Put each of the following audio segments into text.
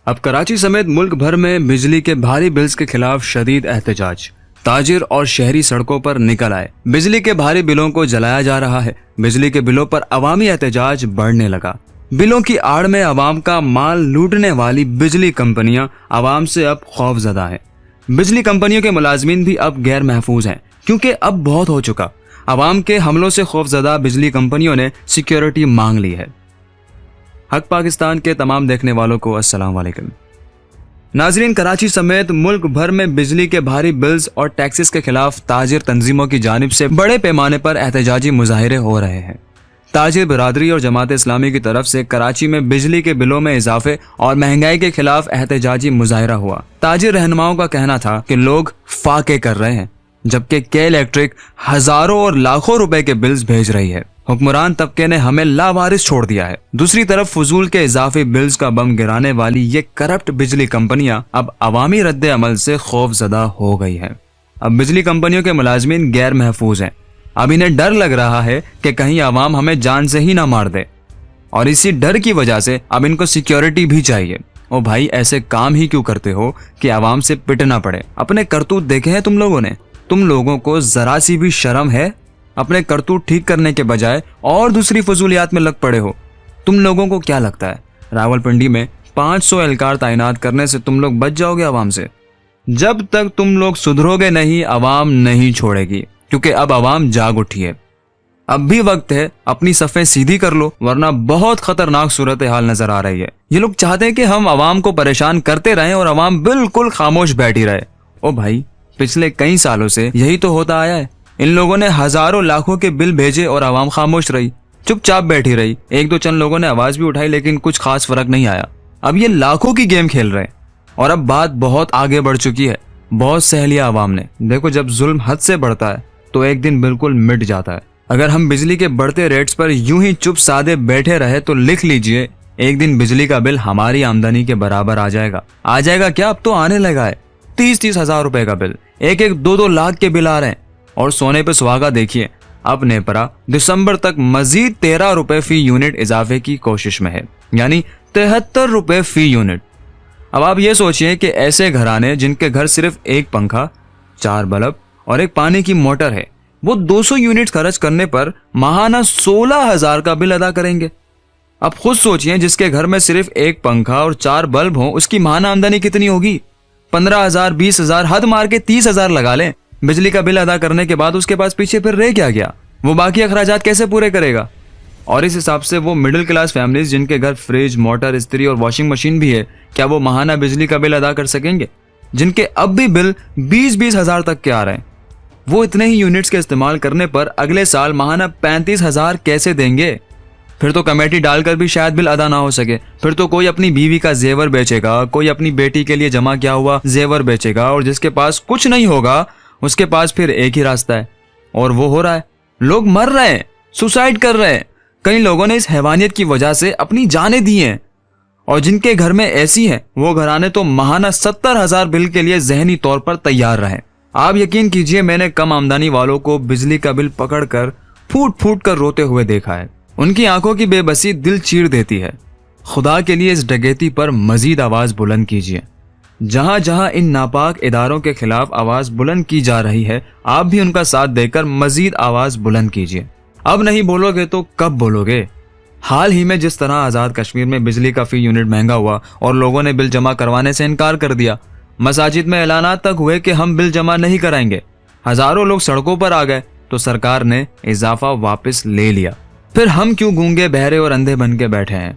اب کراچی سمیت ملک بھر میں بجلی کے بھاری بلز کے خلاف شدید احتجاج، تاجر اور شہری سڑکوں پر نکل آئے۔ بجلی کے بھاری بلوں کو جلایا جا رہا ہے۔ بجلی کے بلوں پر عوامی احتجاج بڑھنے لگا۔ بلوں کی آڑ میں عوام کا مال لوٹنے والی بجلی کمپنیاں عوام سے اب خوف زدہ ہیں۔ بجلی کمپنیوں کے ملازمین بھی اب غیر محفوظ ہیں، کیونکہ اب بہت ہو چکا۔ عوام کے حملوں سے خوف زدہ بجلی کمپنیوں نے سیکیورٹی مانگ لی ہے۔ حق پاکستان کے تمام دیکھنے والوں کو السلام علیکم۔ ناظرین، کراچی سمیت ملک بھر میں بجلی کے بھاری بلز اور ٹیکسز کے خلاف تاجر تنظیموں کی جانب سے بڑے پیمانے پر احتجاجی مظاہرے ہو رہے ہیں۔ تاجر برادری اور جماعت اسلامی کی طرف سے کراچی میں بجلی کے بلوں میں اضافے اور مہنگائی کے خلاف احتجاجی مظاہرہ ہوا۔ تاجر رہنماؤں کا کہنا تھا کہ لوگ فاقے کر رہے ہیں، جبکہ کے الیکٹرک ہزاروں اور لاکھوں روپے کے بلز بھیج رہی ہے۔ حکمران طبقے نے ہمیں لاوارث چھوڑ دیا ہے۔ دوسری طرف فضول کے اضافی بلز کا بم گرانے والی یہ کرپٹ بجلی کمپنیاں اب عوامی رد عمل سے خوف زدہ ہو گئی ہیں۔ اب بجلی کمپنیوں کے ملازمین غیر محفوظ ہیں۔ اب انہیں ڈر لگ رہا ہے کہ کہیں عوام ہمیں جان سے ہی نہ مار دے، اور اسی ڈر کی وجہ سے اب ان کو سیکیورٹی بھی چاہیے۔ او بھائی، ایسے کام ہی کیوں کرتے ہو کہ عوام سے پٹنا پڑے؟ اپنے کرتوت دیکھے ہیں تم لوگوں نے؟ تم لوگوں کو ذرا سی بھی شرم ہے؟ اپنے کرتوت ٹھیک کرنے کے بجائے اور دوسری فضولیات میں لگ پڑے ہو۔ تم لوگوں کو کیا لگتا ہے راولپنڈی میں 500 اہلکار تعینات کرنے سے تم لوگ بچ جاؤ گے عوام سے؟ جب تک تم لوگ سدھرو گے نہیں، عوام نہیں چھوڑے گی، کیونکہ اب عوام جاگ اٹھی ہے۔ اب بھی وقت ہے، اپنی صفیں سیدھی کر لو، ورنہ بہت خطرناک صورتحال نظر آ رہی ہے۔ یہ لوگ چاہتے ہیں کہ ہم عوام کو پریشان کرتے رہیں اور عوام بالکل خاموش بیٹھی رہے۔ او بھائی، پچھلے کئی سالوں سے یہی تو ہوتا آیا ہے۔ ان لوگوں نے ہزاروں لاکھوں کے بل بھیجے اور عوام خاموش رہی، چپ چاپ بیٹھی رہی۔ ایک دو چند لوگوں نے آواز بھی اٹھائی، لیکن کچھ خاص فرق نہیں آیا۔ اب یہ لاکھوں کی گیم کھیل رہے ہیں، اور اب بات بہت آگے بڑھ چکی ہے۔ بہت سہ لیا عوام نے۔ دیکھو، جب ظلم حد سے بڑھتا ہے تو ایک دن بالکل مٹ جاتا ہے۔ اگر ہم بجلی کے بڑھتے ریٹس پر یوں ہی چپ سادے بیٹھے رہے تو لکھ لیجئے، ایک دن بجلی کا بل ہماری آمدنی کے برابر آ جائے گا۔ آ جائے گا کیا، اب تو آنے لگا ہے۔ 30 ہزار روپے کا بل، 2 لاکھ کے بل آ رہے ہیں۔ اور سونے پہ سہاگا دیکھیے، اب نیپرا دسمبر تک مزید 13 روپے فی یونٹ اضافے کی کوشش میں ہے، یعنی 73 روپے فی یونٹ۔ اب آپ یہ سوچئے کہ ایسے گھرانے جن کے گھر صرف ایک پنکھا، 4 بلب اور ایک پانی کی موٹر ہے، وہ 200 یونٹ خرچ کرنے پر ماہانہ 16,000 کا بل ادا کریں گے۔ اب خود سوچئے، جس کے گھر میں صرف ایک پنکھا اور 4 بلب ہوں، اس کی ماہانہ آمدنی کتنی ہوگی؟ 15,000 20,000، حد مار کے 30,000 لگا لیں۔ بجلی کا بل ادا کرنے کے بعد اس کے پاس پیچھے پھر رہ کیا گیا؟ وہ باقی اخراجات کیسے پورے کرے گا؟ اور اس حساب سے وہ مڈل کلاس فیملیز جن کے گھر فریج، موٹر، استری اور واشنگ مشین بھی ہے، کیا وہ ماہانہ بجلی کا بل ادا کر سکیں گے؟ جن کے اب بھی بل 20 ہزار تک کے آ رہے ہیں، وہ اتنے ہی یونٹس کے استعمال کرنے پر اگلے سال ماہانہ 35,000 کیسے دیں گے؟ پھر تو کمیٹی ڈال کر بھی شاید بل ادا نہ ہو سکے۔ پھر تو کوئی اپنی بیوی کا زیور بیچے گا، کوئی اپنی بیٹی کے لیے جمع کیا ہوا زیور بیچے گا، اور جس کے پاس کچھ نہیں ہوگا اس کے پاس پھر ایک ہی راستہ ہے، اور وہ ہو رہا ہے۔ لوگ مر رہے ہیں، سوسائڈ کر رہے ہیں۔ کئی لوگوں نے اس حیوانیت کی وجہ سے اپنی جانیں دی ہیں، اور جن کے گھر میں ایسی ہیں وہ گھرانے تو ماہانہ 70,000 بل کے لیے ذہنی طور پر تیار رہیں۔ آپ یقین کیجئے، میں نے کم آمدنی والوں کو بجلی کا بل پکڑ کر پھوٹ پھوٹ کر روتے ہوئے دیکھا ہے۔ ان کی آنکھوں کی بے بسی دل چیر دیتی ہے۔ خدا کے لیے اس ڈکیتی پر مزید آواز بلند کیجئے۔ جہاں جہاں ان ناپاک اداروں کے خلاف آواز بلند کی جا رہی ہے، آپ بھی ان کا ساتھ دے کر مزید آواز بلند کیجئے۔ اب نہیں بولو گے تو کب بولو گے؟ حال ہی میں جس طرح آزاد کشمیر میں بجلی کا فی یونٹ مہنگا ہوا اور لوگوں نے بل جمع کروانے سے انکار کر دیا، مساجد میں اعلانات تک ہوئے کہ ہم بل جمع نہیں کرائیں گے، ہزاروں لوگ سڑکوں پر آ گئے، تو سرکار نے اضافہ واپس لے لیا۔ پھر ہم کیوں گونگے، بہرے اور اندھے بن کے بیٹھے ہیں؟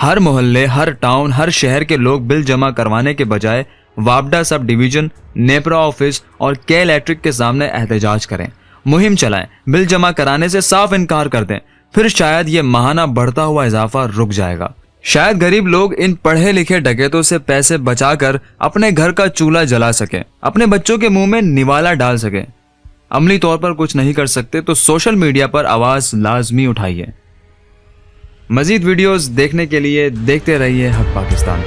ہر محلے، ہر ٹاؤن، ہر شہر کے لوگ بل جمع کروانے کے بجائے وابڈا سب ڈویژن، نیپرا آفس اور کے الیکٹرک کے سامنے احتجاج کریں، مہم چلائیں، بل جمع کرانے سے صاف انکار کر دیں۔ پھر شاید یہ ماہانہ بڑھتا ہوا اضافہ رک جائے گا۔ شاید غریب لوگ ان پڑھے لکھے ڈکیتوں سے پیسے بچا کر اپنے گھر کا چولہا جلا سکیں، اپنے بچوں کے منہ میں نوالا ڈال سکیں۔ عملی طور پر کچھ نہیں کر سکتے تو سوشل میڈیا پر آواز لازمی اٹھائیے۔ مزید ویڈیوز دیکھنے کے لیے دیکھتے رہیے حق پاکستان۔